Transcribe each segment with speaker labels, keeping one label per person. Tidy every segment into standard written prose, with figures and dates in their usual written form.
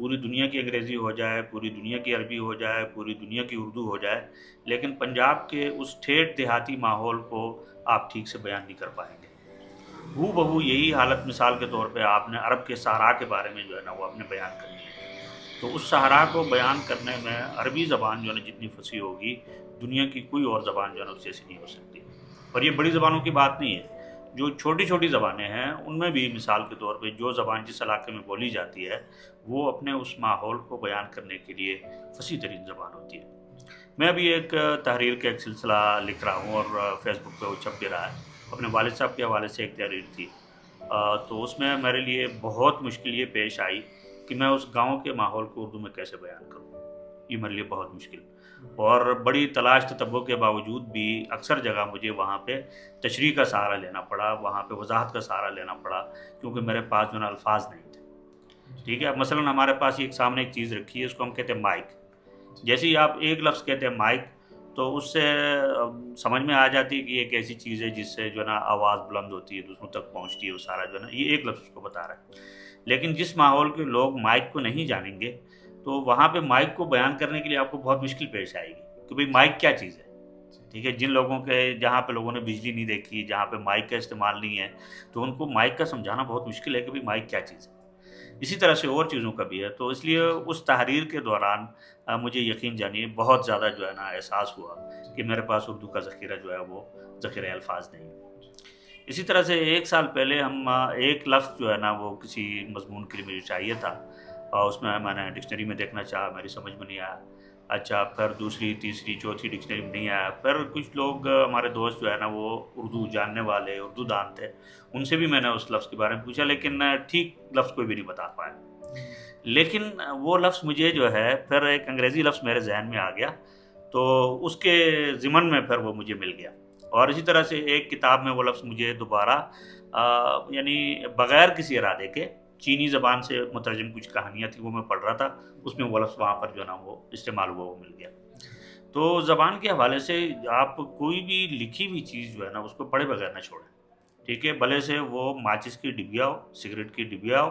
Speaker 1: پوری دنیا کی انگریزی ہو جائے، پوری دنیا کی عربی ہو جائے، پوری دنیا کی اردو ہو جائے، لیکن پنجاب کے اس ٹھیٹھ دیہاتی ماحول کو آپ ٹھیک سے بیان نہیں کر پائیں گے۔ ہو بہو یہی حالت مثال کے طور پہ آپ نے عرب کے صحرا کے بارے میں جو ہے نا وہ آپ نے بیان کرنی ہے، تو اس صحرا کو بیان کرنے میں عربی زبان جو ہے نا جتنی فصیح ہوگی، دنیا کی کوئی اور زبان جو ہے نا اس جیسی نہیں ہو سکتی۔ اور یہ بڑی زبانوں کی بات نہیں ہے، جو چھوٹی چھوٹی زبانیں ہیں ان میں بھی مثال کے طور پہ جو زبان جس علاقے میں بولی جاتی ہے وہ اپنے اس ماحول کو بیان کرنے کے لیے فصیح ترین زبان ہوتی ہے۔ میں ابھی ایک تحریر کا ایک سلسلہ لکھ رہا ہوں اور فیس بک پہ وہ چھپ بھی رہا ہے، اپنے والد صاحب کے حوالے سے ایک تحریر تھی، تو اس میں میرے لیے بہت مشکل یہ پیش آئی کہ میں اس گاؤں کے ماحول کو اردو میں کیسے بیان کروں۔ یہ میرے لیے بہت مشکل، اور بڑی تلاش تتبع کے باوجود بھی اکثر جگہ مجھے وہاں پہ تشریح کا سہارا لینا پڑا، وہاں پہ وضاحت کا سہارا لینا پڑا، کیونکہ میرے پاس جو ہے نا الفاظ نہیں تھے۔ ٹھیک ہے، اب مثلاً ہمارے پاس ایک سامنے ایک چیز رکھی ہے، اس کو ہم کہتے ہیں مائک۔ جیسے ہی آپ ایک لفظ کہتے ہیں مائک تو اس سے سمجھ میں آ جاتی ہے کہ یہ ایک ایسی چیز ہے جس سے جو ہے نا آواز بلند ہوتی ہے، دوسروں تک پہنچتی ہے، وہ سارا جو ہے نا یہ ایک لفظ اس کو بتا رہا ہے۔ لیکن جس ماحول کے لوگ مائک کو نہیں جانیں گے تو وہاں پہ مائک کو بیان کرنے کے لیے آپ کو بہت مشکل پیش آئے گی کہ بھئی مائک کیا چیز ہے۔ ٹھیک ہے، جن لوگوں کے جہاں پہ لوگوں نے بجلی نہیں دیکھی، جہاں پہ مائک کا استعمال نہیں ہے، تو ان کو مائک کا سمجھانا بہت مشکل ہے کہ بھئی مائک کیا چیز ہے۔ اسی طرح سے اور چیزوں کا بھی ہے، تو اس لیے اس تحریر کے دوران مجھے یقین جانیے بہت زیادہ جو ہے نا احساس ہوا کہ میرے پاس اردو کا ذخیرہ جو ہے وہ ذخیرہ الفاظ نہیں ہے۔ اسی طرح سے 1 سال پہلے ہم ایک لفظ جو ہے نا وہ کسی مضمون کے لیے مجھے چاہیے تھا، اور اس میں نے ڈکشنری میں دیکھنا چاہا، میری سمجھ میں نہیں آیا۔ اچھا، پھر دوسری تیسری چوتھی ڈکشنری میں نہیں آیا، پھر کچھ لوگ ہمارے دوست جو ہے نا وہ اردو جاننے والے اردو دان تھے، ان سے بھی میں نے اس لفظ کے بارے میں پوچھا، لیکن ٹھیک لفظ کوئی بھی نہیں بتا پایا۔ لیکن وہ لفظ مجھے جو ہے پھر ایک انگریزی لفظ میرے ذہن میں آ گیا، تو اس کے ضمن میں پھر وہ مجھے مل گیا، اور اسی طرح سے ایک کتاب میں وہ لفظ مجھے دوبارہ یعنی بغیر کسی ارادے کے چینی زبان سے مترجم کچھ کہانیاں تھیں وہ میں پڑھ رہا تھا، اس میں وہ لفظ وہاں پر جو ہے نا وہ استعمال ہوا، وہ مل گیا۔ تو زبان کے حوالے سے آپ کوئی بھی لکھی ہوئی چیز جو ہے نا اس کو پڑھے بغیر نہ چھوڑیں۔ ٹھیک ہے، بھلے سے وہ ماچس کی ڈبیا ہو، سگریٹ کی ڈبیا ہو،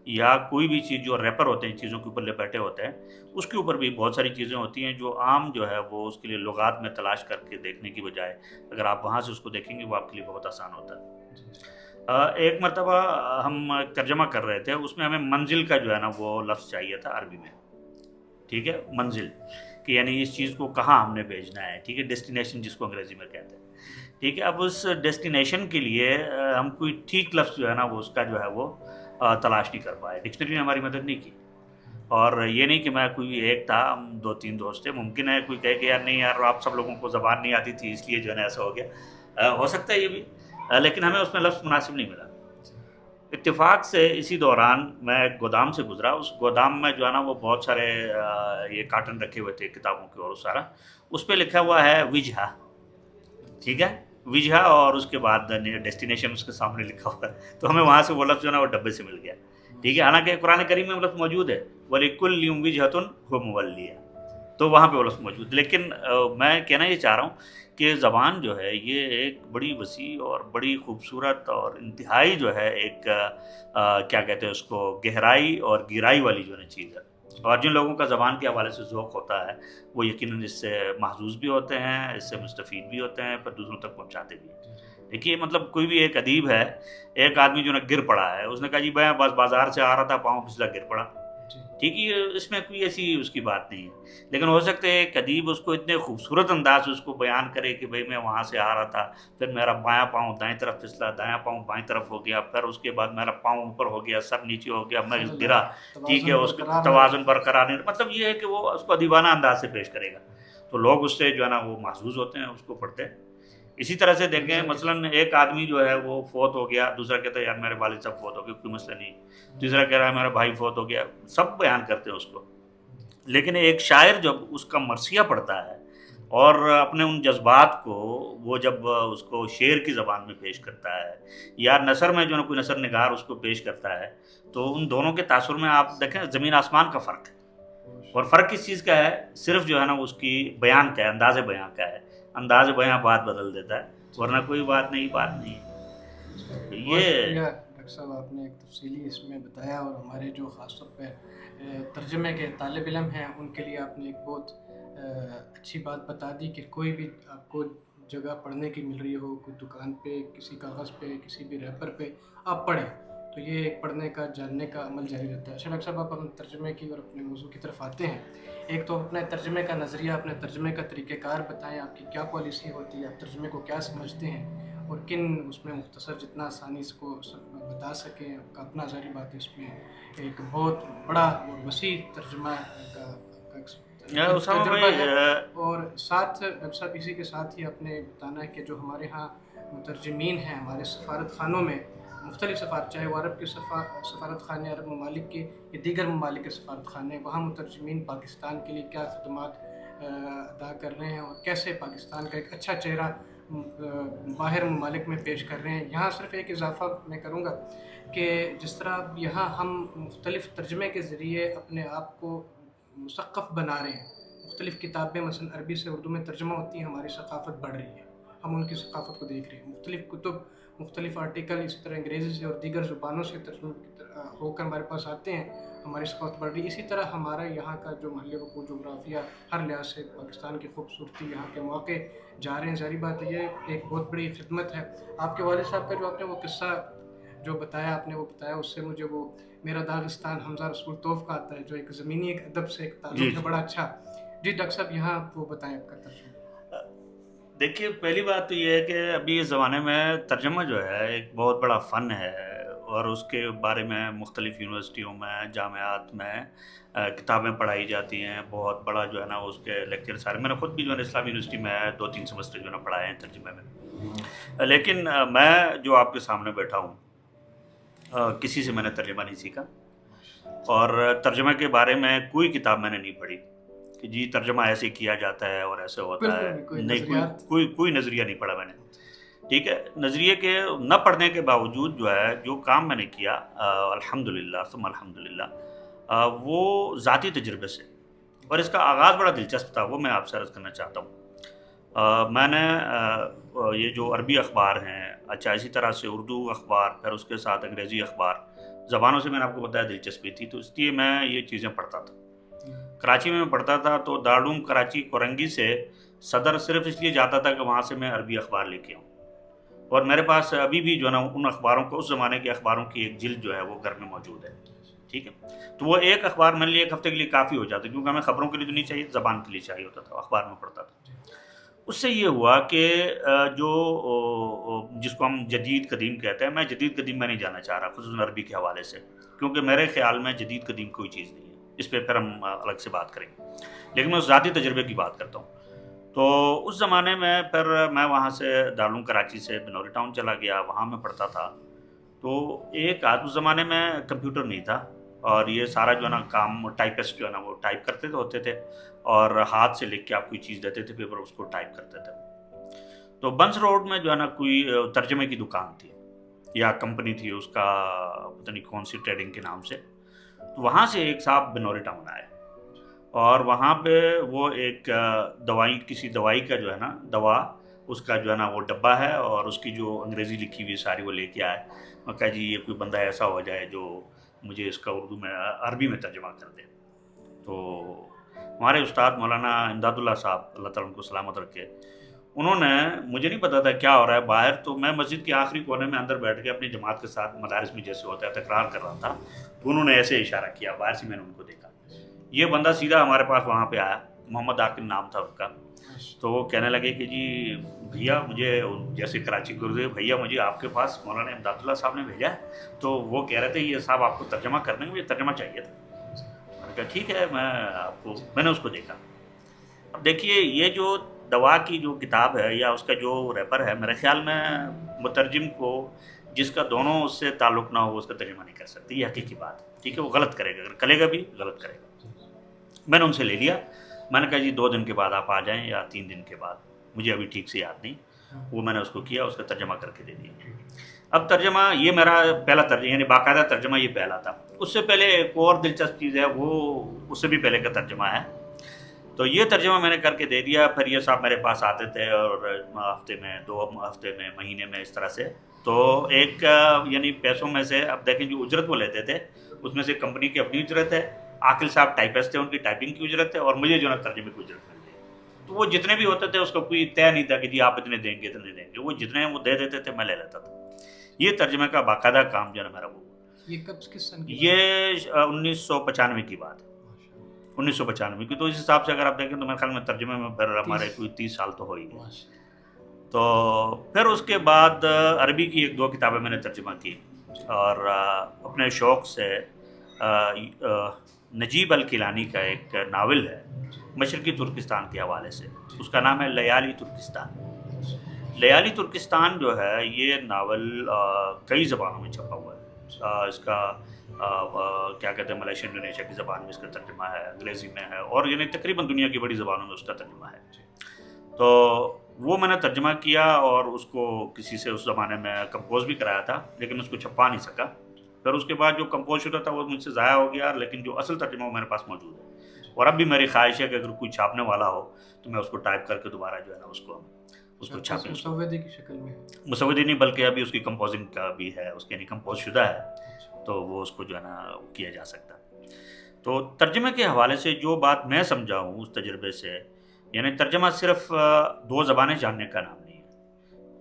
Speaker 1: یا کوئی بھی چیز جو ریپر ہوتے ہیں چیزوں کے اوپر لپیٹے ہوتے ہیں، اس کے اوپر بھی بہت ساری چیزیں ہوتی ہیں جو عام جو ہے وہ اس کے لیے لغات میں تلاش کر کے دیکھنے کی بجائے اگر آپ وہاں سے اس کو دیکھیں گے وہ آپ کے لیے بہت آسان ہوتا ہے۔ ایک مرتبہ ہم ترجمہ کر رہے تھے، اس میں ہمیں منزل کا جو ہے نا وہ لفظ چاہیے تھا عربی میں۔ ٹھیک ہے، منزل کہ یعنی اس چیز کو کہاں ہم نے بھیجنا ہے۔ ٹھیک ہے، ڈیسٹینیشن جس کو انگریزی میں کہتے ہیں۔ ٹھیک ہے، اب اس ڈیسٹینیشن کے لیے ہم کوئی ٹھیک لفظ جو ہے نا وہ اس کا جو ہے وہ تلاش نہیں کر پائے، ڈکشنری نے ہماری مدد نہیں کی۔ اور یہ نہیں کہ میں کوئی ایک تھا، ہم 2-3 دوست تھے، ممکن ہے کوئی کہے کہ یار نہیں یار آپ سب لوگوں کو زبان نہیں آتی تھی اس لیے جو ہے نا ایسا ہو گیا، ہو سکتا ہے یہ بھی، لیکن ہمیں اس میں لفظ مناسب نہیں ملا۔ اتفاق سے اسی دوران میں ایک گودام سے گزرا، اس گودام میں جو ہے نا وہ بہت سارے یہ کارٹن رکھے ہوئے تھے کتابوں کے، اور سارا اس پہ لکھا ہوا ہے وجہہ۔ ٹھیک ہے، وجہہ، اور اس کے بعد ڈیسٹینیشن اس کے سامنے لکھا ہوا ہے، تو ہمیں وہاں سے وہ لفظ جو ہے نا وہ ڈبے سے مل گیا۔ ٹھیک ہے، حالانکہ قرآن کریم میں وہ لفظ موجود ہے، وَلِكُلٍّ وِجْهَةٌ هُوَ مُوَلِّيهَا، تو وہاں پہ وہ لفظ موجود ہے۔ لیکن میں کہنا یہ چاہ رہا ہوں کہ زبان جو ہے یہ ایک بڑی وسیع اور بڑی خوبصورت اور انتہائی جو ہے ایک کیا کہتے ہیں اس کو گہرائی اور گہرائی والی جو ہے نا چیز ہے، اور جن لوگوں کا زبان کے حوالے سے ذوق ہوتا ہے وہ یقیناً اس سے محظوظ بھی ہوتے ہیں، اس سے مستفید بھی ہوتے ہیں، پر دوسروں تک پہنچاتے بھی ہیں۔ دیکھیے مطلب کوئی بھی ایک ادیب ہے، ایک آدمی جو نا گر پڑا ہے، اس نے کہا جی میں بس بازار سے آ رہا تھا، پاؤں پھسلا گر پڑا۔ ٹھیک ہے، اس میں کوئی ایسی اس کی بات نہیں ہے، لیکن ہو سکتا ہے ایک ادیب اس کو اتنے خوبصورت انداز سے اس کو بیان کرے کہ بھئی میں وہاں سے آ رہا تھا، پھر میرا بایاں پاؤں دائیں طرف پھسلا، دایاں پاؤں بائیں طرف ہو گیا، پھر اس کے بعد میرا پاؤں اوپر ہو گیا، سر نیچے ہو گیا، میں گرا۔ ٹھیک ہے، اس کا توازن برقرار نہیں، مطلب یہ ہے کہ وہ اس کو ادیبانہ انداز سے پیش کرے گا، تو لوگ اس سے جو ہے نا وہ محظوظ ہوتے ہیں، اس کو پڑھتے ہیں۔ اسی طرح سے دیکھیں مثلاً ایک آدمی جو ہے وہ فوت ہو گیا، دوسرا کہتا ہے یار میرے والد صاحب فوت ہو گئے، کوئی مسئلہ نہیں، تیسرا کہہ رہا ہے میرا بھائی فوت ہو گیا، سب بیان کرتے ہیں اس کو۔ لیکن ایک شاعر جب اس کا مرثیہ پڑھتا ہے اور اپنے ان جذبات کو وہ جب اس کو شعر کی زبان میں پیش کرتا ہے، یا نثر میں جو ہے کوئی نثر نگار اس کو پیش کرتا ہے، تو ان دونوں کے تاثر میں آپ دیکھیں زمین آسمان کا فرق ہے۔ اور فرق کس چیز کا ہے؟ صرف جو ہے نا اس کی بیان کا ہے، انداز بیان کا ہے۔ انداز بیان بات بدل دیتا ہے، ورنہ کوئی بات نہیں، بات نہیں ہے۔
Speaker 2: بہت شکریہ ڈاکٹر صاحب آپ نے ایک تفصیلی اس میں بتایا، اور ہمارے جو خاص طور پہ ترجمے کے طالب علم ہیں ان کے لیے آپ نے ایک بہت اچھی بات بتا دی کہ کوئی بھی آپ کو جگہ پڑھنے کی مل رہی ہو، کوئی دکان پہ، کسی کاغذ پہ، کسی بھی ریپر پہ آپ پڑھیں، تو یہ ایک پڑھنے کا، جاننے کا عمل جاری رہتا ہے۔ اچھا ڈاکٹر صاحب، آپ ہم ترجمے کی اور اپنے موضوع کی طرف آتے ہیں۔ ایک تو اپنے ترجمے کا نظریہ، اپنے ترجمے کا طریقہ کار بتائیں، آپ کی کیا پالیسی ہوتی ہے، آپ ترجمے کو کیا سمجھتے ہیں، اور کن اس میں مختصر جتنا آسانی اس کو بتا سکیں۔ آپ کا اپنا ظاہری بات ہے، اس میں ایک بہت بڑا اور وسیع ترجمہ کا
Speaker 1: اسامہ
Speaker 2: تجربہ
Speaker 1: بھائی،
Speaker 2: ہے، اور ساتھ ڈاکٹر صاحب اسی کے ساتھ ہی آپ نے بتانا ہے کہ جو ہمارے ہاں مترجمین ہیں ہمارے سفارت خانوں میں، مختلف سفارت، چاہے وہ عرب کے سفارت خانے، عرب ممالک کے یا دیگر ممالک کے سفارت خانے، وہاں مترجمین پاکستان کے لیے کیا خدمات ادا کر رہے ہیں، اور کیسے پاکستان کا ایک اچھا چہرہ باہر ممالک میں پیش کر رہے ہیں۔ یہاں صرف ایک اضافہ میں کروں گا کہ جس طرح یہاں ہم مختلف ترجمے کے ذریعے اپنے آپ کو مثقف بنا رہے ہیں، مختلف کتابیں مثلا عربی سے اردو میں ترجمہ ہوتی ہیں، ہماری ثقافت بڑھ رہی ہے، ہم ان کی ثقافت کو دیکھ رہے ہیں، مختلف کتب، مختلف آرٹیکل اسی طرح انگریزی سے اور دیگر زبانوں سے ترجمہ ہو کر ہمارے پاس آتے ہیں، ہماری ثقافت بڑھ رہی ہے۔ اسی طرح ہمارا یہاں کا جو محل وقوع، جغرافیہ، ہر لحاظ سے پاکستان کی خوبصورتی، یہاں کے مواقع جا رہے ہیں۔ ظاہری بات ہے یہ ایک بہت بڑی خدمت ہے۔ آپ کے والد صاحب کا جو آپ نے وہ قصہ جو بتایا، آپ نے وہ بتایا، اس سے مجھے وہ میرا داغستان حمزہ رسول توف کا آتا ہے، جو ایک زمینی ایک ادب سے ایک تعلق ہے بڑا اچھا۔ جی ڈاکٹر صاحب، یہاں آپ وہ بتائیں آپ کا ترجمہ۔
Speaker 1: دیکھیے، پہلی بات تو یہ ہے کہ ابھی اس زمانے میں ترجمہ جو ہے ایک بہت بڑا فن ہے، اور اس کے بارے میں مختلف یونیورسٹیوں میں، جامعات میں کتابیں پڑھائی جاتی ہیں، بہت بڑا جو ہے نا اس کے لیکچر سارے، میں نے خود بھی جو ہے نا اسلامی یونیورسٹی میں 2-3 سمسٹر جو ہے نا پڑھائے ہیں ترجمے میں۔ لیکن میں جو آپ کے سامنے بیٹھا ہوں، کسی سے میں نے ترجمہ نہیں سیکھا، اور ترجمہ کے بارے میں کوئی کتاب میں نے نہیں پڑھی کہ جی ترجمہ ایسے کیا جاتا ہے اور ایسے ہوتا ہے، نہیں، کوئی نظریہ نہیں پڑھا میں نے، ٹھیک ہے۔ نظریے کے نہ پڑھنے کے باوجود جو ہے جو کام میں نے کیا، الحمدللہ ثم الحمدللہ، وہ ذاتی تجربے سے، اور اس کا آغاز بڑا دلچسپ تھا، وہ میں آپ سے عرض کرنا چاہتا ہوں۔ میں نے یہ جو عربی اخبار ہیں، اچھا اسی طرح سے اردو اخبار، پھر اس کے ساتھ انگریزی اخبار، زبانوں سے میں نے آپ کو بتایا دلچسپی تھی، تو اس لیے میں یہ چیزیں پڑھتا تھا۔ کراچی میں پڑھتا تھا تو دارالعلوم کراچی کورنگی سے صدر صرف اس لیے جاتا تھا کہ وہاں سے میں عربی اخبار لے کے آؤں، اور میرے پاس ابھی بھی جو ہے نا ان اخباروں کو، اس زمانے کے اخباروں کی ایک جلد جو ہے وہ گھر میں موجود ہے، ٹھیک ہے۔ تو وہ ایک اخبار میرے لیے ایک ہفتے کے لیے کافی ہو جاتا، کیونکہ ہمیں خبروں کے لیے تو نہیں چاہیے، زبان کے لیے چاہیے ہوتا تھا، اخبار میں پڑھتا تھا۔ اس سے یہ ہوا کہ جو جس کو ہم جدید قدیم کہتے ہیں، میں جدید قدیم میں نہیں جانا چاہ رہا، خصوصاً عربی کے حوالے سے، کیونکہ میرے خیال میں جدید قدیم کوئی چیز نہیں ہے، اس پہ پھر ہم الگ سے بات کریں گے، لیکن میں اس ذاتی تجربے کی بات کرتا ہوں۔ تو اس زمانے میں پھر میں وہاں سے دارالعلوم کراچی سے بنوری ٹاؤن چلا گیا، وہاں میں پڑھتا تھا۔ تو ایک اس زمانے میں کمپیوٹر نہیں تھا، اور یہ سارا جو ہے نا کام ٹائپسٹ جو ہے نا وہ ٹائپ کرتے ہوتے تھے، اور ہاتھ سے لکھ کے آپ کوئی چیز دیتے تھے پیپر، اس کو ٹائپ کرتے تھے۔ تو بنس روڈ میں جو ہے نا کوئی ترجمے کی دکان تھی یا کمپنی تھی، اس کا پتہ نہیں کون سی ٹریڈنگ کے نام سے، تو وہاں سے ایک صاحب بنوری ٹاؤن آئے، اور وہاں پہ وہ ایک دوائی، کسی دوائی کا جو ہے نا دوا، اس کا جو ہے نا وہ ڈبہ ہے، اور اس کی جو انگریزی لکھی ہوئی ساری وہ لے کے آئے، اور کہا جی یہ کوئی بندہ ایسا ہو جائے جو مجھے اس کا اردو میں، عربی میں ترجمہ کر دے۔ تو ہمارے استاد مولانا امداد اللہ صاحب، اللہ تعالیٰ ان کو سلامت رکھے، انہوں نے، مجھے نہیں پتا تھا کیا ہو رہا ہے باہر، تو میں مسجد کے آخری کونے میں اندر بیٹھ کے اپنی جماعت کے ساتھ مدارس میں جیسے ہوتا ہے تکرار کر رہا تھا، تو انہوں نے ایسے اشارہ کیا، باہر سے میں نے ان کو دیکھا، یہ بندہ سیدھا ہمارے پاس وہاں پہ آیا، محمد عاقل نام تھا ان کا، تو وہ کہنے لگے کہ جی بھیا مجھے، جیسے کراچی گردے، بھیا مجھے آپ کے پاس مولانا امداد اللہ صاحب نے بھیجا ہے، تو وہ کہہ رہے تھے یہ صاحب آپ کو ترجمہ کرنے میں، مجھے ترجمہ چاہیے تھا۔ میں نے کہا ٹھیک ہے، میں نے اس کو دیکھا۔ اب دیکھیے، یہ جو دوا کی جو کتاب ہے یا اس کا جو ریپر ہے، میرے خیال میں مترجم کو جس کا دونوں اس سے تعلق نہ ہو وہ اس کا ترجمہ نہیں کر سکتی، یہ حقیقی بات ہے، ٹھیک ہے، وہ غلط کرے گا، اگر کرے گا بھی غلط کرے گا۔ میں نے ان سے لے لیا، میں نے کہا جی 2 دن کے بعد آپ آ جائیں یا 3 دن کے بعد، مجھے ابھی ٹھیک سے یاد نہیں، وہ میں نے اس کو کیا، اس کا ترجمہ کر کے دے دیا۔ اب ترجمہ یہ میرا پہلا ترجمہ، یعنی باقاعدہ ترجمہ یہ پہلا تھا۔ اس سے پہلے ایک اور دلچسپ چیز ہے، وہ اس سے بھی پہلے کا ترجمہ ہے تو یہ ترجمہ میں نے کر کے دے دیا. پھر یہ صاحب میرے پاس آتے تھے اور ہفتے میں 2 ہفتے میں مہینے میں اس طرح سے. تو ایک یعنی پیسوں میں سے اب دیکھیں جو اجرت وہ لیتے تھے اس میں سے کمپنی کی اپنی اجرت ہے, عاقل صاحب ٹائپسٹ تھے ان کی ٹائپنگ کی اجرت ہے, اور مجھے جو ہے ترجمے کی اجرت مل ہے. تو وہ جتنے بھی ہوتے تھے اس کا کوئی طے نہیں تھا کہ جی آپ اتنے دیں گے اتنے دیں گے, وہ جتنے وہ دے دیتے تھے میں لے لیتا تھا. یہ ترجمے کا باقاعدہ کام جو ہے میرا وہ.
Speaker 2: یہ کب کس سن کی
Speaker 1: یہ 1995 کی بات ہے, 1995 کی. تو اس حساب سے اگر آپ دیکھیں تو میرے خیال میں ترجمے میں پھر ہمارے کوئی 30 سال تو ہو ہی گئے. تو پھر اس کے بعد عربی کی 1-2 کتابیں میں نے ترجمہ کی, اور اپنے شوق سے نجیب الکیلانی کا ایک ناول ہے مشرقی ترکستان کے حوالے سے, اس کا نام ہے لیالی ترکستان. لیالی ترکستان جو ہے یہ ناول کئی زبانوں میں چھپا ہوا ہے. اس کا کیا کہتے ہیں ملیشین انڈونیشیا کی زبان میں اس کا ترجمہ ہے, انگریزی میں ہے, اور یعنی تقریباً دنیا کی بڑی زبانوں میں اس کا ترجمہ ہے. تو وہ میں نے ترجمہ کیا اور اس کو کسی سے اس زمانے میں کمپوز بھی کرایا تھا, لیکن اس کو چھپا نہیں سکا. پھر اس کے بعد جو کمپوز شدہ تھا وہ مجھ سے ضائع ہو گیا, لیکن جو اصل ترجمہ وہ میرے پاس موجود ہے. اور اب بھی میری خواہش ہے کہ اگر کوئی چھاپنے والا ہو تو میں اس کو ٹائپ کر کے دوبارہ جو ہے نا اس کو چھاپیں.
Speaker 2: مسودے کی شکل میں,
Speaker 1: مسودے نہیں بلکہ ابھی اس کی کمپوزنگ کا بھی ہے, اس کے یعنی کمپوز شدہ ہے, تو وہ اس کو جو ہے نا کیا جا سکتا. تو ترجمے کے حوالے سے جو بات میں سمجھا ہوں اس تجربے سے, یعنی ترجمہ صرف 2 زبانیں جاننے کا نام نہیں ہے.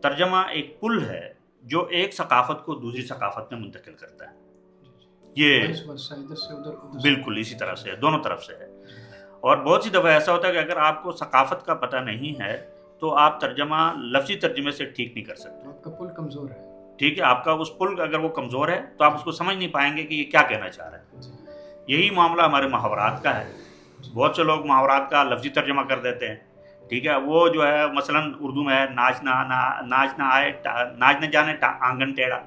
Speaker 1: ترجمہ ایک پل ہے جو ایک ثقافت کو دوسری ثقافت میں منتقل کرتا ہے. یہ بالکل اسی طرح سے ہے, دونوں طرف سے ہے. اور بہت سی دفعہ ایسا ہوتا ہے کہ اگر آپ کو ثقافت کا پتہ نہیں ہے تو آپ ترجمہ لفظی ترجمے سے ٹھیک نہیں کر سکتے.
Speaker 2: آپ کا پل کمزور ہے.
Speaker 1: ٹھیک ہے, آپ کا اس پل اگر وہ کمزور ہے تو آپ اس کو سمجھ نہیں پائیں گے کہ یہ کیا کہنا چاہ رہا ہے. یہی معاملہ ہمارے محاورات کا ہے. بہت سے لوگ محاورات کا لفظی ترجمہ کر دیتے ہیں. ٹھیک ہے, وہ جو ہے مثلاً اردو میں ہے ناچ نہ جانے آنگن ٹیڑھا.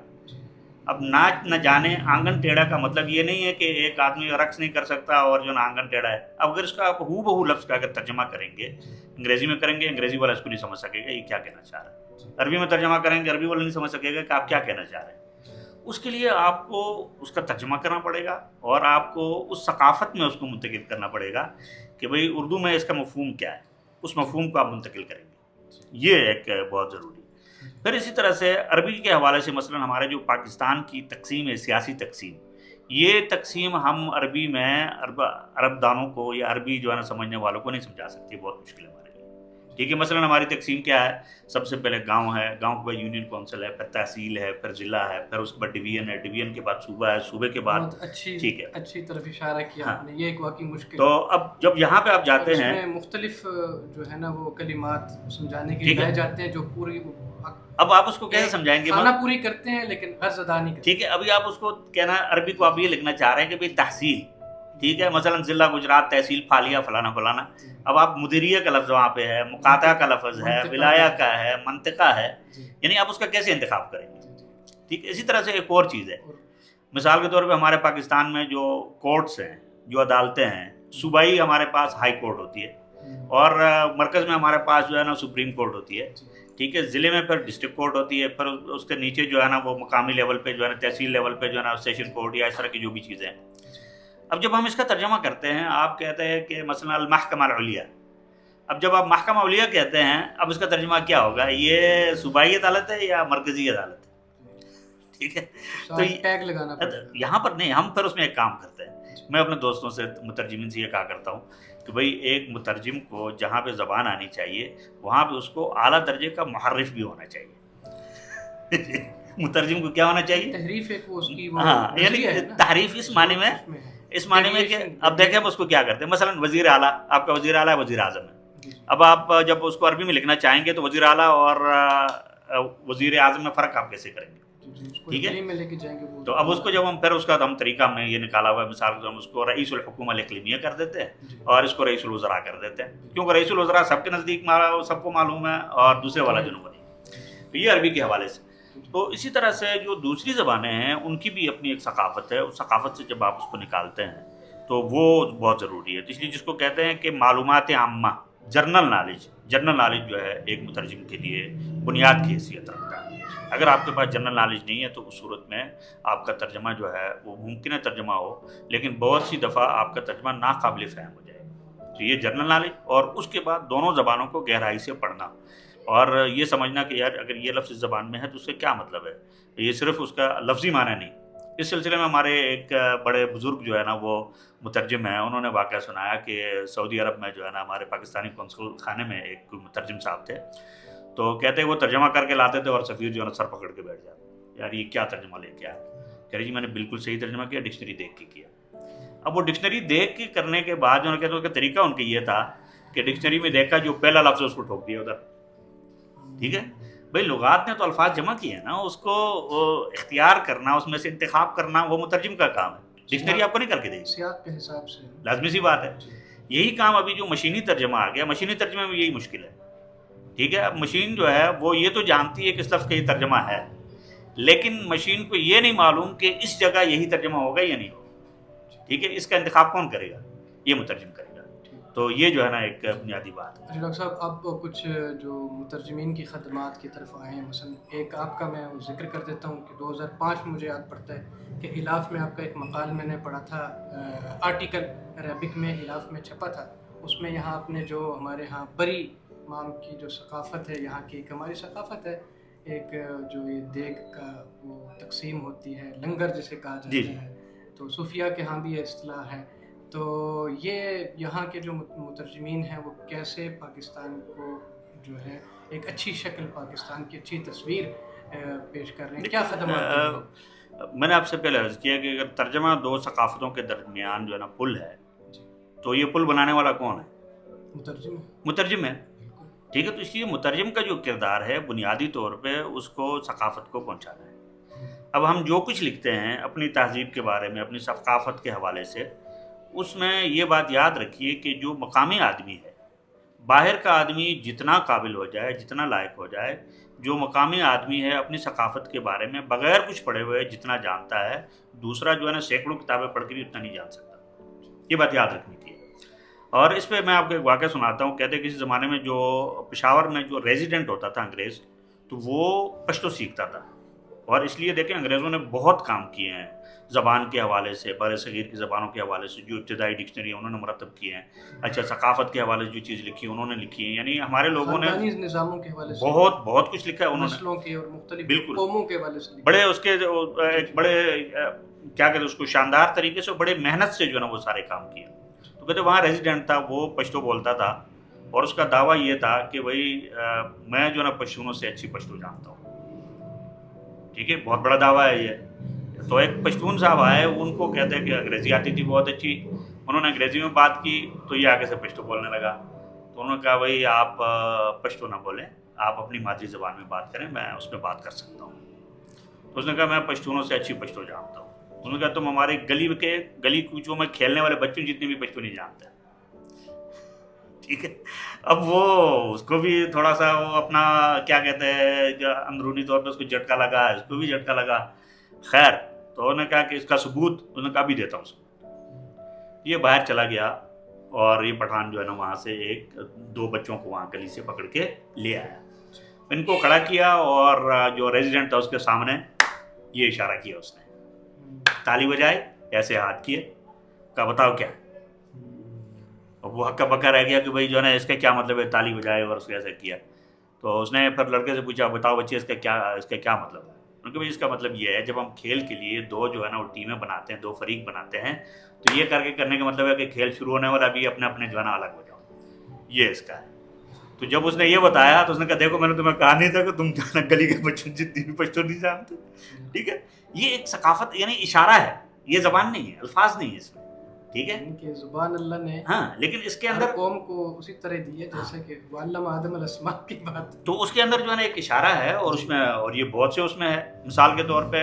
Speaker 1: اب ناچ نہ جانے آنگن ٹیڑھا کا مطلب یہ نہیں ہے کہ ایک آدمی رقص نہیں کر سکتا اور جو نا آنگن ٹیڑھا ہے. اب اگر اس کا آپ ہو بہو لفظ کا اگر ترجمہ کریں گے, انگریزی میں کریں گے, انگریزی والا اس کو نہیں سمجھ سکے گا یہ کیا کہنا چاہ رہا ہے. عربی میں ترجمہ کریں گے, عربی والا نہیں سمجھ سکے گا کہ آپ کیا کہنا چاہ رہے ہیں. اس کے لیے آپ کو اس کا ترجمہ کرنا پڑے گا اور آپ کو اس ثقافت میں اس کو منتقل کرنا پڑے گا کہ بھئی اردو میں اس کا مفہوم کیا ہے, اس مفہوم کو آپ منتقل کریں گے. یہ ایک بہت ضروری. پھر اسی طرح سے عربی کے حوالے سے مثلا ہمارے جو پاکستان کی تقسیم ہے, سیاسی تقسیم, یہ تقسیم ہم عربی میں عرب دانوں کو یا عربی جو ہے نا سمجھنے والوں کو نہیں سمجھا سکتی, بہت مشکل ہے ہمارے لیے. ٹھیک ہے, مثلا ہماری تقسیم کیا ہے, سب سے پہلے گاؤں ہے, گاؤں کے بعد یونین کونسل ہے, پھر تحصیل ہے, پھر ضلع ہے, پھر اس کے بعد ڈویژن ہے, ڈویژن کے بعد صوبہ ہے, صوبے کے بعد. ٹھیک ہے,
Speaker 2: اچھی طرف اشارہ کیا آپ نے, یہ ایک واقعی مشکل.
Speaker 1: تو اب جب یہاں پہ آپ جاتے ہیں
Speaker 2: مختلف جو ہے نا وہ کلمات سمجھانے کے لیے جاتے ہیں جو پوری,
Speaker 1: اب آپ اس کو کیسے سمجھائیں گے,
Speaker 2: معنی پوری کرتے ہیں لیکن غرض ادا نہیں کرتے.
Speaker 1: ٹھیک ہے, ابھی آپ اس کو کہنا عربی کو آپ یہ لکھنا چاہ رہے ہیں کہ بھئی تحصیل. ٹھیک ہے, مثلا ضلع گجرات تحصیل پھالیا فلانا فلانا. اب آپ مدیریہ کا لفظ وہاں پہ ہے, مقاطعہ کا لفظ ہے, ولایہ کا ہے, منطقہ ہے, یعنی آپ اس کا کیسے انتخاب کریں گے. ٹھیک ہے, اسی طرح سے ایک اور چیز ہے, مثال کے طور پہ ہمارے پاکستان میں جو کورٹس ہیں, جو عدالتیں ہیں, صوبائی ہمارے پاس ہائی کورٹ ہوتی ہے, اور مرکز میں ہمارے پاس جو ہے نا سپریم کورٹ ہوتی ہے. ٹھیک ہے, ضلع میں پھر ڈسٹرکٹ کورٹ ہوتی ہے, پھر اس کے نیچے جو ہے نا وہ مقامی لیول پہ جو ہے نا تحصیل لیول پہ جو ہے نا سیشن کورٹ یا اس طرح کی جو بھی چیزیں ہیں. اب جب ہم اس کا ترجمہ کرتے ہیں, آپ کہتے ہیں کہ مثلا المحکمہ العلیہ. اب جب آپ محکمہ علیہ کہتے ہیں, اب اس کا ترجمہ کیا ہوگا, یہ صوبائی عدالت ہے یا مرکزی عدالت ہے. ٹھیک ہے, تو
Speaker 2: ٹیگ لگانا پڑے گا.
Speaker 1: یہاں پر نہیں, ہم پھر اس میں ایک کام کرتے ہیں. میں اپنے دوستوں سے مترجمین سے یہ کہا کرتا ہوں کہ بھئی ایک مترجم کو جہاں پہ زبان آنی چاہیے وہاں پہ اس کو اعلیٰ درجے کا محرف بھی ہونا چاہیے. مترجم کو کیا ہونا چاہیے,
Speaker 2: تحریف ایک وہ اس کی,
Speaker 1: ہاں, یعنی تحریف اس معنی میں کہ اب دیکھیں ہم اس کو کیا کرتے ہیں. مثلا وزیر اعلیٰ, آپ کا وزیر اعلیٰ وزیر اعظم ہے. اب آپ جب اس کو عربی میں لکھنا چاہیں گے تو وزیر اعلیٰ اور وزیر اعظم میں فرق آپ کیسے کریں گے. ٹھیک ہے, تو اب اس کو جب ہم پھر اس کا ہم طریقہ ہم نے یہ نکالا ہوا ہے, مثال ہم اس کو رئیس الحکومہ الاقلیمیہ کر دیتے ہیں اور اس کو رئیس الوزراء کر دیتے ہیں, کیونکہ رئیس الوزراء سب کے نزدیک سب کو معلوم ہے اور دوسرے والا جو نہیں. تو یہ عربی کے حوالے سے. تو اسی طرح سے جو دوسری زبانیں ہیں ان کی بھی اپنی ایک ثقافت ہے, اس ثقافت سے جب آپ اس کو نکالتے ہیں تو وہ بہت ضروری ہے. اس لیے جس کو کہتے ہیں کہ معلومات عامہ, جنرل نالج جو ہے ایک مترجم کے لیے بنیاد کی حیثیت رکھتا ہے. اگر آپ کے پاس جنرل نالج نہیں ہے تو اس صورت میں آپ کا ترجمہ جو ہے وہ ممکن ہے ترجمہ ہو, لیکن بہت سی دفعہ آپ کا ترجمہ ناقابل فہم ہو جائے گا. تو یہ جنرل نالج، اور اس کے بعد دونوں زبانوں کو گہرائی سے پڑھنا اور یہ سمجھنا کہ یار اگر یہ لفظ اس زبان میں ہے تو اس سے کیا مطلب ہے، یہ صرف اس کا لفظی معنی نہیں۔ اس سلسلے میں ہمارے ایک بڑے بزرگ جو ہے نا وہ مترجم ہیں، انہوں نے واقعہ سنایا کہ سعودی عرب میں جو ہے نا ہمارے پاکستانی قونصل خانے میں ایک مترجم صاحب تھے، تو کہتے ہیں وہ ترجمہ کر کے لاتے تھے اور سفیر جو ہے نا سر پکڑ کے بیٹھ جاتے، یار یہ کیا ترجمہ لے کے آیا؟ کہہ رہی جی میں نے بالکل صحیح ترجمہ کیا، ڈکشنری دیکھ کے کیا۔ اب وہ ڈکشنری دیکھ کے کرنے کے بعد جو کہتے ہیں اس کا طریقہ ان کا یہ تھا کہ ڈکشنری میں دیکھا جو پہلا لفظ اس کو ٹھوک دیا ادھر، ٹھیک ہے بھائی لغات نے تو الفاظ جمع کیے ہیں نا، اس کو اختیار کرنا، اس میں سے انتخاب کرنا وہ مترجم کا کام ہے، ڈکشنری آپ کو نہیں کر کے دے گی،
Speaker 2: سیاق کے حساب سے
Speaker 1: لازمی سی بات ہے۔ یہی کام ابھی جو مشینی ترجمہ آ گیا، مشینی ترجمے میں یہی مشکل ہے، ٹھیک ہے۔ اب مشین جو ہے وہ یہ تو جانتی ہے کہ اس لفظ کا یہ ترجمہ ہے، لیکن مشین کو یہ نہیں معلوم کہ اس جگہ یہی ترجمہ ہوگا یا نہیں ہوگا، ٹھیک ہے۔ اس کا انتخاب کون کرے گا؟ یہ مترجم کرے گا۔ تو یہ جو ہے نا ایک بنیادی بات ہے۔
Speaker 2: ڈاکٹر صاحب آپ کچھ جو مترجمین کی خدمات کی طرف آئے ہیں، مثلا ایک آپ کا میں ذکر کر دیتا ہوں کہ 2005 میں مجھے یاد پڑتا ہے کہ الاف میں آپ کا ایک مقال میں نے پڑھا تھا، آرٹیکل عربک میں الاف میں چھپا تھا، اس میں یہاں آپ نے جو ہمارے ہاں بری امام کی جو ثقافت ہے، یہاں کی ایک ہماری ثقافت ہے، ایک جو یہ دیگ کا وہ تقسیم ہوتی ہے، لنگر جسے کہا جاتا ہے، تو صوفیہ کے ہاں بھی یہ اصطلاح ہے، تو یہ یہاں کے جو مترجمین ہیں وہ کیسے پاکستان کو جو ہے ایک اچھی شکل، پاکستان کی اچھی تصویر پیش کر رہے ہیں، کیا خدمات؟
Speaker 1: میں نے آپ سے پہلے عرض کیا کہ اگر ترجمہ دو ثقافتوں کے درمیان جو ہے نا پل ہے، تو یہ پل بنانے والا کون ہے؟ مترجم ہے، ٹھیک ہے۔ تو اس لیے مترجم کا جو کردار ہے بنیادی طور پہ اس کو ثقافت کو پہنچانا ہے۔ اب ہم جو کچھ لکھتے ہیں اپنی تہذیب کے بارے میں، اپنی ثقافت کے حوالے سے، اس میں یہ بات یاد رکھیے کہ جو مقامی آدمی ہے، باہر کا آدمی جتنا قابل ہو جائے، جتنا لائق ہو جائے، جو مقامی آدمی ہے اپنی ثقافت کے بارے میں بغیر کچھ پڑھے ہوئے جتنا جانتا ہے، دوسرا جو ہے نا سینکڑوں کتابیں پڑھ کے بھی اتنا نہیں جان سکتا۔ یہ بات یاد رکھنی تھی۔ اور اس پہ میں آپ کو ایک واقعہ سناتا ہوں۔ کہتے ہیں کسی زمانے میں جو پشاور میں جو ریزیڈنٹ ہوتا تھا انگریز، تو وہ پشتو سیکھتا تھا، اور اس لیے دیکھیں انگریزوں نے بہت کام کیے ہیں زبان کے حوالے سے، بر صغیر کی زبانوں کے حوالے سے، جو ابتدائی ڈکشنری انہوں نے مرتب کی ہیں، اچھا ثقافت کے حوالے سے جو چیز لکھی انہوں نے لکھی ہیں، یعنی ہمارے لوگوں نے
Speaker 2: نظاموں کے حوالے سے
Speaker 1: بہت کچھ لکھا ہے انہوں نے،
Speaker 2: نسلوں کے اور مختلف
Speaker 1: بالکل
Speaker 2: قوموں کے حوالے سے
Speaker 1: بڑے اس کے ایک بڑے کیا کہتے ہیں اس کو شاندار طریقے سے، بڑے محنت سے جو ہے نا وہ سارے کام کیے۔ تو کہتے وہاں ریزیڈنٹ تھا، وہ پشتو بولتا تھا، اور اس کا دعویٰ یہ تھا کہ بھائی میں جو ہے نا پشتونوں سے اچھی پشتو جانتا ہوں، ٹھیک ہے، بہت بڑا دعویٰ ہے یہ۔ تو ایک پشتون صاحب آئے، ان کو کہتے ہیں کہ انگریزی آتی تھی بہت اچھی، انہوں نے انگریزی میں بات کی تو یہ آگے سے پشتو بولنے لگا، تو انہوں نے کہا بھائی آپ پشتو نہ بولیں، آپ اپنی مادری زبان میں بات کریں، میں اس میں بات کر سکتا ہوں۔ تو اس نے کہا میں پشتونوں سے اچھی پشتو جانتا ہوں۔ انہوں نے کہا تم ہماری گلی کوچوں میں کھیلنے والے بچوں جتنی بھی پشتو نہیں جانتے، ٹھیک ہے۔ اب وہ اس کو بھی تھوڑا سا وہ اپنا کیا کہتے ہیں جو اندرونی طور پہ اس کو جھٹکا لگا، اس کو بھی جھٹکا لگا، خیر تو انہوں نے کہا کہ اس کا ثبوت، انہوں نے کہا بھی دیتا ہوں ثبوت۔ یہ باہر چلا گیا، اور یہ پٹھان جو ہے نا وہاں سے ایک دو بچوں کو وہاں گلی سے پکڑ کے لے آیا، ان کو کھڑا کیا، اور جو ریزیڈنٹ تھا اس کے سامنے یہ اشارہ کیا، اس نے تالی بجائے، ایسے ہاتھ کیے، کہا بتاؤ کیا ہے۔ اب وہ ہکا بکا رہ گیا کہ بھائی جو ہے نا اس کا کیا مطلب ہے، تالی بجائے اور اس کو ایسا کیا۔ تو اس نے پھر لڑکے سے پوچھا بتاؤ بچے اس کا کیا مطلب ہے۔ ان کے بھائی اس کا مطلب یہ ہے جب ہم کھیل کے لیے دو جو ہے نا وہ ٹیمیں بناتے ہیں، دو فریق بناتے ہیں، تو یہ کرنے کا مطلب ہے کہ کھیل شروع ہونے والا بھی اپنے اپنے جو ہے نا الگ ہو جاؤ، یہ اس کا ہے۔ تو جب اس نے یہ بتایا تو اس نے کہا دیکھو میں نے تمہیں کہا نہیں تھا کہ تم جو ہے نا گلی کے بچوں جتنی بھی پشتو نہیں جانتے، ٹھیک ہے۔ یہ ایک ثقافت یعنی اشارہ ہے، یہ زبان نہیں ہے، الفاظ نہیں ہے اس میں، ٹھیک ہے
Speaker 2: کہ زبان اللہ نے
Speaker 1: ہاں، لیکن اس کے اندر
Speaker 2: قوم کو اسی طرح دی ہے جیسے کہ وعلم آدم الاسماء کی بات،
Speaker 1: تو اس کے اندر جو ہے نا ایک اشارہ ہے، اور اس میں اور یہ بہت سے اس میں ہے۔ مثال کے طور پہ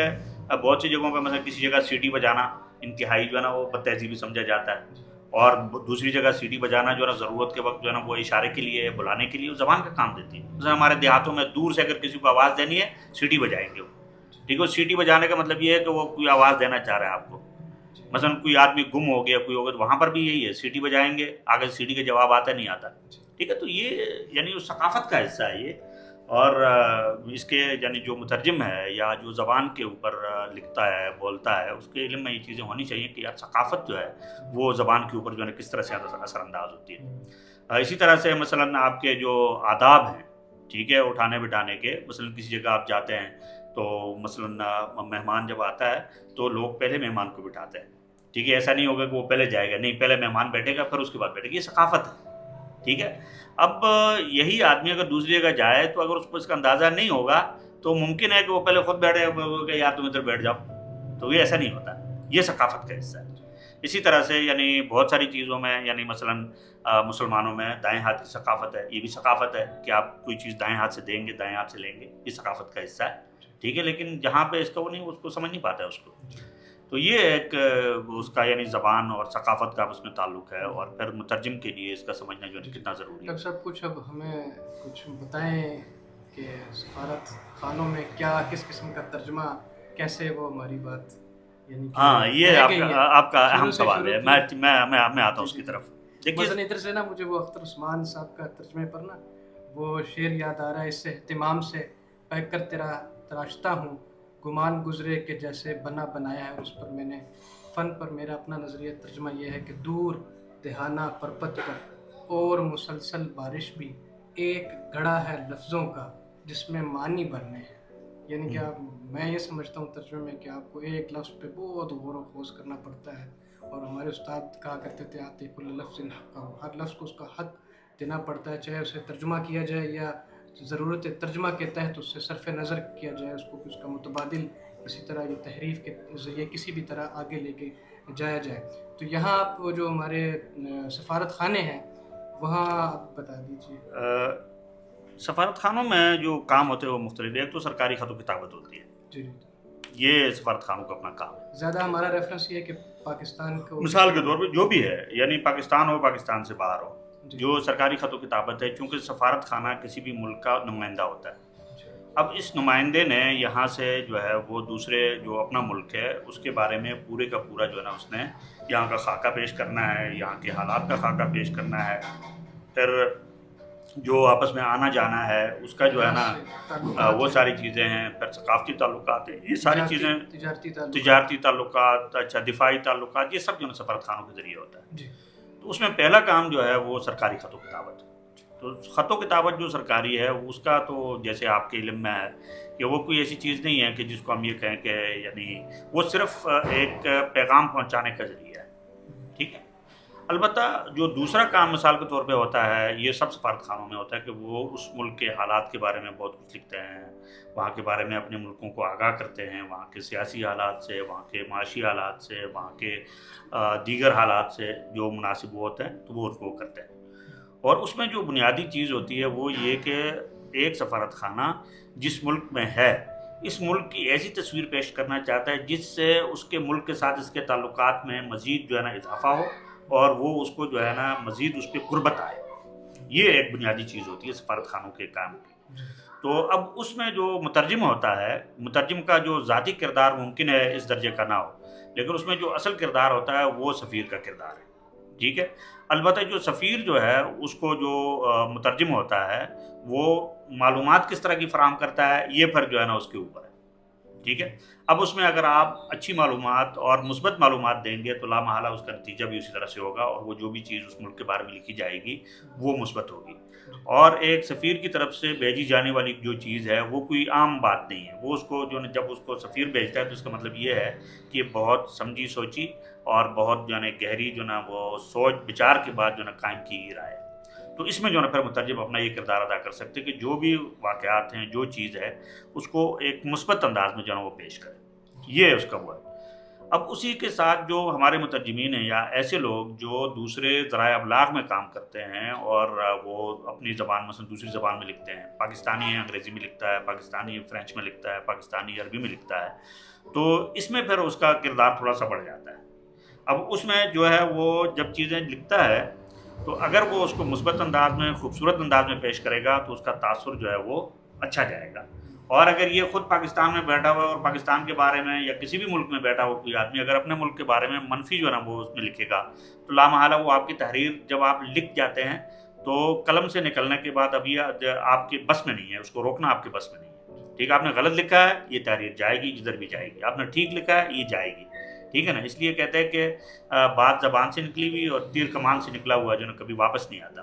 Speaker 1: بہت سی جگہوں پہ مثلا کسی جگہ سیٹی بجانا انتہائی جو ہے نا وہ بد تہذیبی سمجھا جاتا ہے، اور دوسری جگہ سیٹی بجانا جو ہے نا ضرورت کے وقت جو ہے نا وہ اشارے کے لیے، بلانے کے لیے وہ زبان کا کام دیتی ہے۔ مثلا ہمارے دیہاتوں میں دور سے اگر کسی کو آواز دینی ہے سیٹی بجائیں گے وہ، ٹھیک ہے۔ سیٹی بجانے کا مطلب یہ ہے کہ وہ کوئی آواز دینا چاہ رہا ہے آپ کو، مثلا کوئی آدمی گم ہو گیا، کوئی ہو گیا، تو وہاں پر بھی یہی ہے، سیٹی بجائیں گے، آگے سیٹی کا جواب آتا نہیں آتا، ٹھیک ہے۔ تو یہ یعنی اس ثقافت کا حصہ ہے یہ۔ اور اس کے یعنی جو مترجم ہے یا جو زبان کے اوپر لکھتا ہے بولتا ہے اس کے علم میں یہ چیزیں ہونی چاہیے کہ یار ثقافت جو ہے وہ زبان کے اوپر جو ہے کس طرح سے اثر انداز ہوتی ہے. اسی طرح سے مثلاً آپ کے جو آداب ہیں ٹھیک ہے اٹھانے بٹھانے کے، مثلاً کسی جگہ آپ جاتے ہیں تو مثلاً مہمان جب آتا ہے تو لوگ پہلے مہمان کو بٹھاتے ہیں ٹھیک ہے. ایسا نہیں ہوگا کہ وہ پہلے جائے گا، نہیں، پہلے مہمان بیٹھے گا پھر اس کے بعد بیٹھے گا. یہ ثقافت ہے ٹھیک ہے. اب یہی آدمی اگر دوسری جگہ جائے تو اگر اس کو اس کا اندازہ نہیں ہوگا تو ممکن ہے کہ وہ پہلے خود بیٹھے کہ یار تم ادھر بیٹھ جاؤ، تو یہ ایسا نہیں ہوتا. یہ ثقافت کا حصہ ہے. اسی طرح سے یعنی بہت ساری چیزوں میں یعنی مثلاً مسلمانوں میں دائیں ہاتھ کی ثقافت ہے، یہ بھی ثقافت ہے کہ آپ کوئی چیز دائیں ہاتھ سے دیں گے دائیں ہاتھ سے لیں گے، یہ ثقافت کا حصہ ہے ٹھیک ہے. لیکن جہاں پہ اس کا وہ نہیں اس کو سمجھ نہیں پاتا ہے اس کو. تو یہ ایک اس کا یعنی زبان اور ثقافت کا اس میں تعلق ہے. اور پھر مترجم کے لیے اس کا سمجھنا جو ہے کتنا ضروری ہے.
Speaker 2: ڈاکٹر صاحب کچھ اب ہمیں کچھ بتائیں کہ سفارت خانوں میں کیا کس قسم کا ترجمہ، کیسے وہ ہماری بات یعنی
Speaker 1: ہاں یہ آپ کا اہم سوال ہے. میں آتا ہوں اس کی طرف.
Speaker 2: مثلاً ادھر سے نا مجھے وہ اختر عثمان صاحب کا ترجمے پر نا وہ شعر یاد آ رہا ہے، اس سے اہتمام سے پیک کر تیرا تراشتا ہوں، گمان گزرے کہ جیسے بنا بنایا ہے اس پر میں نے. فن پر میرا اپنا نظریہ ترجمہ یہ ہے کہ دور دہانہ پربت پر اور مسلسل بارش بھی ایک گڑھا ہے لفظوں کا جس میں معنی بھرنے ہیں. یعنی کہ میں یہ سمجھتا ہوں ترجمے میں کہ آپ کو ایک لفظ پہ بہت غور و خوض کرنا پڑتا ہے. اور ہمارے استاد کہا کرتے تھے آتے کل لفظ حق، ہر لفظ کو اس کا حق دینا پڑتا ہے، چاہے اسے ترجمہ کیا جائے یا ضرورت ترجمہ کے تحت اس سے صرف نظر کیا جائے، اس کو اس کا متبادل اسی طرح یہ تحریف کے ذریعے کسی بھی طرح آگے لے کے جایا جائے. تو یہاں آپ جو ہمارے سفارت خانے ہیں وہاں آپ بتا دیجیے.
Speaker 1: سفارت خانوں میں جو کام ہوتے ہیں وہ مختلف. ایک تو سرکاری خط و کتابت ہوتی ہے،
Speaker 2: جی
Speaker 1: یہ سفارت خانوں کا اپنا کام ہے.
Speaker 2: زیادہ ہمارا ریفرنس یہ ہے کہ پاکستان کو
Speaker 1: مثال کے طور پہ جو بھی ہے یعنی پاکستان ہو پاکستان سے باہر ہو، جو سرکاری خط و کتابت ہے، چونکہ سفارت خانہ کسی بھی ملک کا نمائندہ ہوتا ہے. اب اس نمائندے نے یہاں سے جو ہے وہ دوسرے جو اپنا ملک ہے اس کے بارے میں پورے کا پورا جو ہے نا اس نے یہاں کا خاکہ پیش کرنا ہے، یہاں کے حالات کا خاکہ پیش کرنا ہے. پھر جو آپس میں آنا جانا ہے اس کا جو ہے نا وہ ساری چیزیں ہیں. پھر ثقافتی تعلقات ہیں، یہ ساری چیزیں، تجارتی تعلقات، اچھا دفاعی تعلقات، یہ سب جو ہے سفارت خانوں کے ذریعے ہوتا ہے. تو اس میں پہلا کام جو ہے وہ سرکاری خط و کتابت. تو خط و کتابت جو سرکاری ہے اس کا تو جیسے آپ کے علم میں ہے کہ وہ کوئی ایسی چیز نہیں ہے کہ جس کو ہم یہ کہیں کہ یعنی وہ صرف ایک پیغام پہنچانے کا ذریعہ ہے ٹھیک ہے. البتہ جو دوسرا کام مثال کے طور پہ ہوتا ہے، یہ سب سفارت خانوں میں ہوتا ہے کہ وہ اس ملک کے حالات کے بارے میں بہت کچھ لکھتے ہیں، وہاں کے بارے میں اپنے ملکوں کو آگاہ کرتے ہیں، وہاں کے سیاسی حالات سے، وہاں کے معاشی حالات سے، وہاں کے دیگر حالات سے جو مناسب ہوتے ہیں تو وہ ان کو کرتے ہیں. اور اس میں جو بنیادی چیز ہوتی ہے وہ یہ کہ ایک سفارت خانہ جس ملک میں ہے اس ملک کی ایسی تصویر پیش کرنا چاہتا ہے جس سے اس کے ملک کے ساتھ اس کے تعلقات میں مزید جو ہے نا اضافہ ہو اور وہ اس کو جو ہے نا مزید اس پہ قربت آئے. یہ ایک بنیادی چیز ہوتی ہے سفارت خانوں کے کام کی. تو اب اس میں جو مترجم ہوتا ہے، مترجم کا جو ذاتی کردار ممکن ہے اس درجے کا نہ ہو، لیکن اس میں جو اصل کردار ہوتا ہے وہ سفیر کا کردار ہے ٹھیک ہے. البتہ جو سفیر جو ہے اس کو جو مترجم ہوتا ہے وہ معلومات کس طرح کی فراہم کرتا ہے یہ پھر جو ہے نا اس کے اوپر ہے ٹھیک ہے. اب اس میں اگر آپ اچھی معلومات اور مثبت معلومات دیں گے تو لامحالہ اس کا نتیجہ بھی اسی طرح سے ہوگا اور وہ جو بھی چیز اس ملک کے بارے میں لکھی جائے گی وہ مثبت ہوگی. اور ایک سفیر کی طرف سے بھیجی جانے والی جو چیز ہے وہ کوئی عام بات نہیں ہے. وہ اس کو جو جب اس کو سفیر بھیجتا ہے تو اس کا مطلب یہ ہے کہ بہت سمجھی سوچی اور بہت جو ہے گہری جو نا وہ سوچ بچار کے بعد جو نا قائم کی گئی رائے. تو اس میں جو نا پھر مترجم اپنا یہ کردار ادا کر سکتے کہ جو بھی واقعات ہیں جو چیز ہے اس کو ایک مثبت انداز میں جو ہے وہ پیش کرے. یہ اس کا وہ ہے. اب اسی کے ساتھ جو ہمارے مترجمین ہیں یا ایسے لوگ جو دوسرے ذرائع ابلاغ میں کام کرتے ہیں اور وہ اپنی زبان مثلا دوسری زبان میں لکھتے ہیں، پاکستانی ہے انگریزی میں لکھتا ہے، پاکستانی فرینچ میں لکھتا ہے، پاکستانی عربی میں لکھتا ہے، تو اس میں پھر اس کا کردار تھوڑا سا بڑھ جاتا ہے. اب اس میں جو ہے وہ جب چیزیں لکھتا ہے تو اگر وہ اس کو مثبت انداز میں خوبصورت انداز میں پیش کرے گا تو اس کا تاثر جو ہے وہ اچھا جائے گا. اور اگر یہ خود پاکستان میں بیٹھا ہوا ہے اور پاکستان کے بارے میں یا کسی بھی ملک میں بیٹھا ہوا کوئی آدمی اگر اپنے ملک کے بارے میں منفی جو ہے نا وہ اس میں لکھے گا تو لامحالہ وہ آپ کی تحریر جب آپ لکھ جاتے ہیں تو قلم سے نکلنے کے بعد اب یہ آپ کے بس میں نہیں ہے، اس کو روکنا آپ کے بس میں نہیں ہے، ٹھیک ہے؟ آپ نے غلط لکھا ہے، یہ تحریر جائے گی جدھر بھی جائے گی، آپ نے ٹھیک لکھا ہے، یہ جائے گی، ٹھیک ہے نا؟ اس لیے کہتے ہیں کہ بات زبان سے نکلی ہوئی اور تیر کمان سے نکلا ہوا جو نا کبھی واپس نہیں آتا.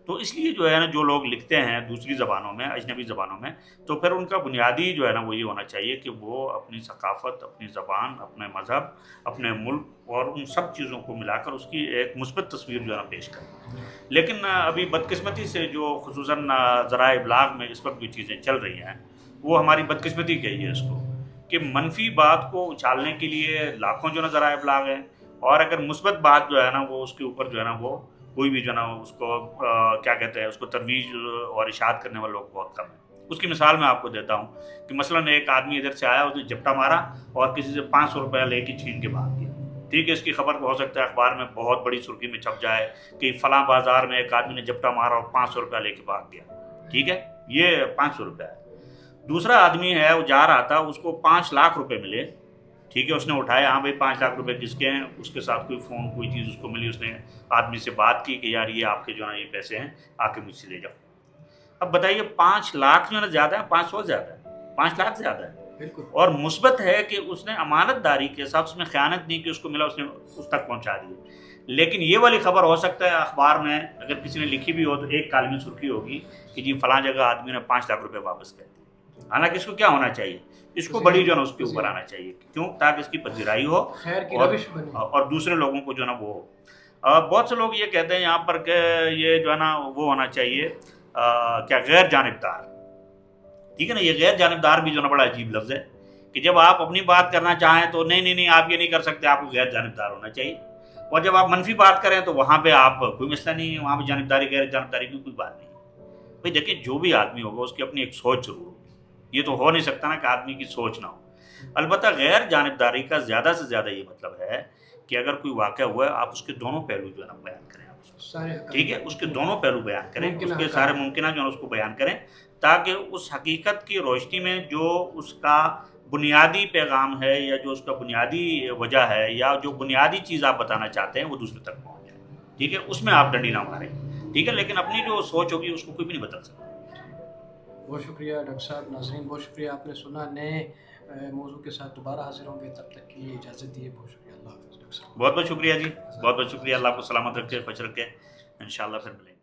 Speaker 1: تو اس لیے جو ہے نا جو لوگ لکھتے ہیں دوسری زبانوں میں، اجنبی زبانوں میں، تو پھر ان کا بنیادی جو ہے نا وہ یہ ہونا چاہیے کہ وہ اپنی ثقافت، اپنی زبان، اپنے مذہب، اپنے ملک اور ان سب چیزوں کو ملا کر اس کی ایک مثبت تصویر جو ہے نا پیش کریں. لیکن ابھی بدقسمتی سے جو خصوصاً ذرائع ابلاغ میں اس وقت جو چیزیں چل رہی ہیں وہ ہماری بدقسمتی کہی ہے اس کو، کہ منفی بات کو اچھالنے کے لیے لاکھوں جو ہے نا ذرائع ابلاغ ہیں، اور اگر مثبت بات جو ہے نا وہ اس کے اوپر جو ہے نا وہ کوئی بھی جو ہے نا اس کو کیا کہتے ہیں اس کو ترویج اور اشاعت کرنے والے لوگ بہت کم ہیں. اس کی مثال میں آپ کو دیتا ہوں کہ مثلاً ایک آدمی ادھر سے آیا، اس نے جھپٹا مارا اور کسی سے 500 روپیہ لے کے چھین کے بھاگ گیا، ٹھیک ہے؟ اس کی خبر ہو سکتا ہے اخبار میں بہت بڑی سرخی میں چھپ جائے کہ فلاں بازار میں ایک آدمی نے جھپٹا مارا اور 500 روپیہ لے کے بھاگ گیا، ٹھیک ہے؟ یہ 500 روپیہ ہے. دوسرا آدمی ہے، وہ جا رہا تھا، اس کو 5 لاکھ روپے ملے، ٹھیک ہے؟ اس نے اٹھایا، ہاں بھائی 5 لاکھ روپے کس کے ہیں؟ اس کے ساتھ کوئی فون کوئی چیز اس کو ملی، اس نے آدمی سے بات کی کہ یار یہ آپ کے جو ہے نا یہ پیسے ہیں، آ کے مجھ سے لے جاؤ. اب بتائیے 5 لاکھ جو ہے نا زیادہ ہے، 500 زیادہ ہے، 5 لاکھ زیادہ ہے.
Speaker 2: بالکل.
Speaker 1: اور مثبت ہے کہ اس نے امانت داری کے ساتھ، اس میں خیانت نہیں کہ اس کو ملا اس نے اس تک پہنچا دی. لیکن یہ والی خبر ہو سکتا ہے اخبار میں اگر کسی نے لکھی بھی ہو تو ایک کالمی سرخی ہوگی کہ جی فلاں جگہ آدمی نے 5 لاکھ روپے واپس کر دیے. حالانکہ اس کو کیا ہونا چاہیے؟ اس کو بڑی جو ہے نا اس کے اوپر آنا چاہیے، کیوں؟ تاکہ اس کی پذیرائی ہو اور دوسرے لوگوں کو جو ہے نا وہ ہو. بہت سے لوگ یہ کہتے ہیں یہاں پر کہ یہ جو ہے نا وہ ہونا چاہیے کیا غیر جانبدار، ٹھیک ہے نا؟ یہ غیر جانبدار بھی جو ہے نا بڑا عجیب لفظ ہے کہ جب آپ اپنی بات کرنا چاہیں تو نہیں آپ یہ نہیں کر سکتے، آپ کو غیر جانبدار ہونا چاہیے، اور جب آپ منفی بات کریں تو وہاں پہ آپ کوئی مسئلہ نہیں ہے، وہاں پہ جانبداری غیر جانبداری کی کوئی بات نہیں ہے. بھائی دیکھیں جو بھی آدمی ہوگا اس کی اپنی ایک سوچ ضرور ہوگی، یہ تو ہو نہیں سکتا نا کہ آدمی کی سوچ نہ ہو. البتہ غیر جانبداری کا زیادہ سے زیادہ یہ مطلب ہے کہ اگر کوئی واقعہ ہوا ہے آپ اس کے دونوں پہلو جو ہے نا بیان کریں، ٹھیک ہے؟ اس کے دونوں پہلو بیان کریں، اس کے سارے ممکنہ جو ہے اس کو بیان کریں، تاکہ اس حقیقت کی روشنی میں جو اس کا بنیادی پیغام ہے یا جو اس کا بنیادی وجہ ہے یا جو بنیادی چیز آپ بتانا چاہتے ہیں وہ دوسرے تک پہنچ جائے، ٹھیک ہے؟ اس میں آپ ڈنڈی نہ ماریں، ٹھیک ہے؟ لیکن اپنی جو سوچ ہوگی اس کو کوئی بھی نہیں بدل سکتا.
Speaker 2: بہت شکریہ ڈاکٹر صاحب. ناظرین بہت شکریہ، آپ نے سنا. نئے موضوع کے ساتھ دوبارہ حاضر ہوں گے، تب تک کے لیے اجازت دیے. بہت شکریہ. اللہ حافظ ڈاکٹر صاحب.
Speaker 1: بہت بہت شکریہ جی، بہت بہت شکریہ. اللہ کو سلامت رکھے، خوش رکھے. انشاءاللہ پھر ملیں گے.